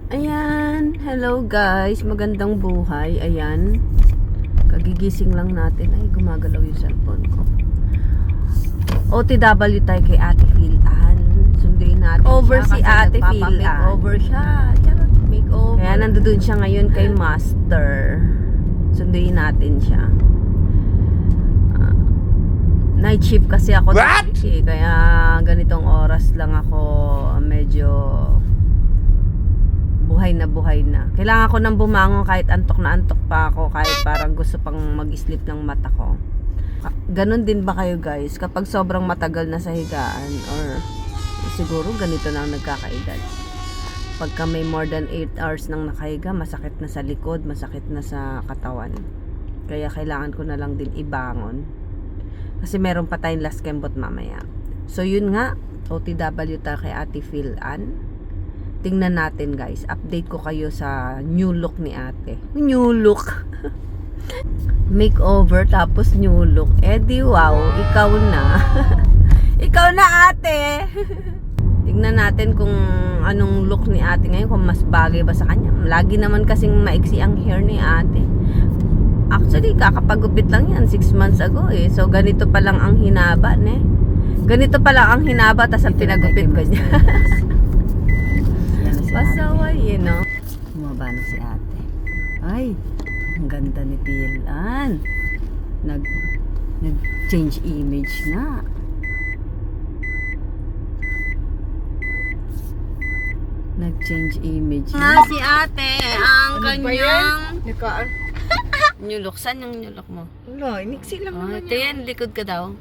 Ayan, hello guys, magandang buhay. Ayan, kagigising lang natin. Ay, gumagalaw yung cellphone ko. OTW tayo kay Ate Philan. Sunduin natin Over siya si Ate Philan. Makeover siya. Charot, makeover. Kaya nandoon siya ngayon kay Master. Sunduin natin siya. Night shift kasi ako. What? Kaya ganitong oras lang ako medyo buhay na. Kailangan ko nang bumangon kahit antok na antok pa ako, kahit parang gusto pang mag-sleep ng mata ko. Ganon din ba kayo guys? Kapag sobrang matagal na sa higaan or siguro ganito na ang nagkakaedad. Pagka may more than 8 hours nang nakahiga, masakit na sa likod, masakit na sa katawan. Kaya kailangan ko na lang din ibangon. Kasi meron pa tayong last kembot mamaya. So yun nga, OTW tayo kay Ate Philan. Tingnan natin guys, update ko kayo sa new look ni ate. New look. Makeover tapos new look. Eh di wow, ikaw na. Ikaw na ate. Tingnan natin kung anong look ni ate ngayon, kung mas bagay ba sa kanya. Lagi naman kasing maiksi ang hair ni ate. Actually, kakapagupit lang yan 6 months ago eh. So ganito pa lang ang hinaba ne. Ganito pa lang ang hinaba, tas ang pinagupit ko niya. Pasaway, you know. Bumaba na si ate. Ay, ang ganda ni Philan. Nag-change image na. Nag-change image na. Si ate, ang kanyang new look. Saan yung new look mo? Wala, iniksi lang naman Ito yan, likod ka daw.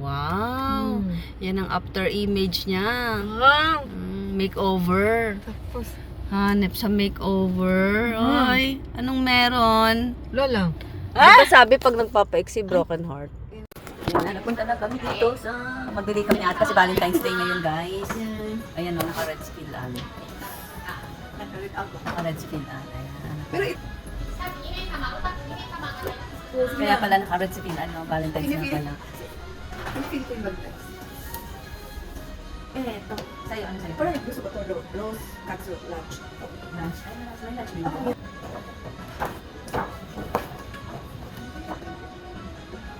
Wow! Yan ang after image niya. Wow! Makeover. Tapos, Hanep sa makeover. Ay, anong meron? Lola. Diba sabi pag nagpapaiksi, broken heart? Yan, napunta na kami dito sa... Magbili kami at kasi Valentine's Day ngayon, guys. Ayan o, naka-red Philan. Naka-red Philan. Ayan. Pero Kaya pala naka-red Philan, no? Valentine's na pala. feel ko yung bagtas. Ito. Sa'yo, ano sa'yo? Parang gusto ko ito, rose katsu lunch. Lunch. Ay, may lunch.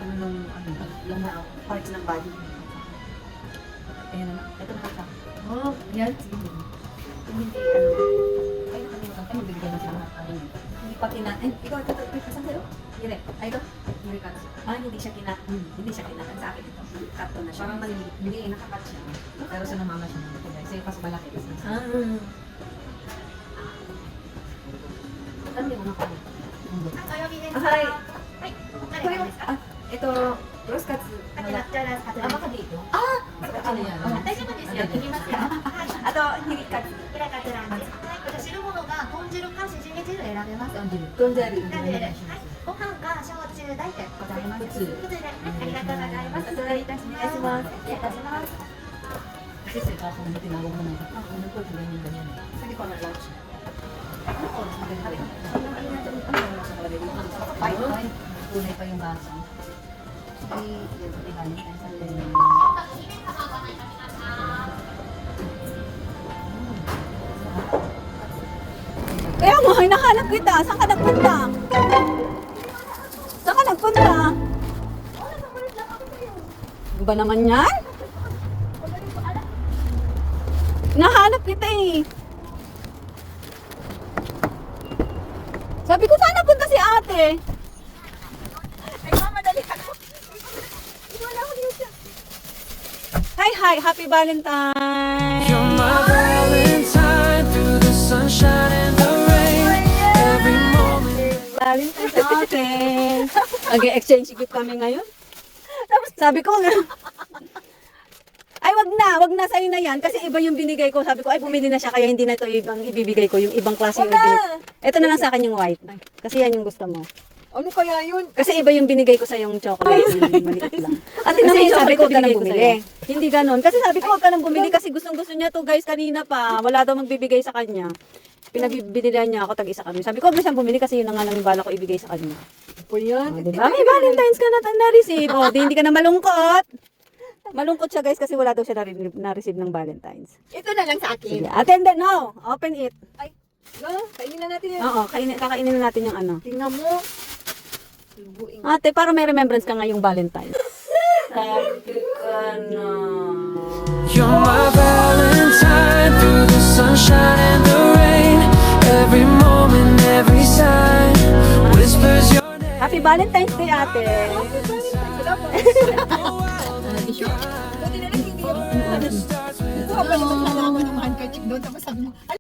Ano nung, yung parts ng body. Ayan na. Ito na siya. Oh, yan. Hindi, ay, nakalimutan. Ay, magbigay na sila. Hindi pa kinain. Ikaw, ito, saan sa'yo? Dire. Ay, ito. Dire ka. Hindi siya kinain. Hindi siya kinain. Sa akin ito. Kato na siya. Parang maliliit. Hindi, nakakat siya. Pero sa namama siya. Sa'yo, pas malaki kasi. Saan yung mga kalit? Hi. Ito, rose katsu. Baka dito? Ano yan? 大丈夫ですよ。切りますよ。はい。 Ato, hindi katsu. ピラカツランです。はい。こちら汁物が豚汁かしじみ汁選べます。 Kunjari. はい。ご飯か焼酎大でございます。普通普通で、はい、ありがとうございます。失礼いたします。失礼いたします。 Kasi sa ikaw kung tinawag mo na ito. Ano po, ganyan. Sige ko na lunch. Ano oras na ganyan? Ano oras na kalagay dito? Five. Tunay pa yung baso. Sige, yan sa Valentine's Day. Kaya mo, hinahanap kita. Saan ka nagpunta? Saan ka nagpunta? Ano ba naman yan? Nahanap kita eh. Sabi ko, saan napunta si ate? Ay, mamadali ako. Wala ko dito. Hi, happy Valentine. You're my Valentine through the sunshine and the rain. Every moment. Valentine sa atin. Nag-exchange gift kami ngayon. Tapos sabi ko, ay wag na sa'yo na yan kasi iba yung binigay ko. Sabi ko, ay bumili na siya kaya hindi na ito ibang ibibigay ko. Yung ibang klase yung ibigay. Ito na lang sa akin yung white. Kasi yan yung gusto mo. Ano kaya yun? Kasi iba yung binigay ko sa yung chocolate. Maliit lang. At kasi sabi ko, huwag ka nang bumili. Hindi ganon. Kasi sabi ko, huwag ka nang bumili kasi gustong-gusto niya to guys kanina pa. Wala daw magbibigay sa kanya. Pinagbibili niya ako tag-isa kami. Sabi ko, huwag na siyang bumili kasi yun na nga lang yung bala ko ibigay sa kanya. Po yan. Diba? May Valentine's ka na receive. O, di hindi ka na malungkot. Malungkot siya guys kasi wala daw siya na-receive ng Valentine's. Ito na lang sa akin. Sige, attend no. Open it. Ay, go. Kainin na natin yan. Oo, kakainin na natin yung ano. Tingnan mo. Lubuin. Ate, para may remembrance ka ngayong Valentine's. Sabi ka na. You're my Valentine through the sunshine and the rain. Every moment, every sign whispers your name. Happy Valentine's Day, ate. Buti na lang hindi ako. Ito ka pa naman nalaman ng handkerchief doon. Tapos sabi mo,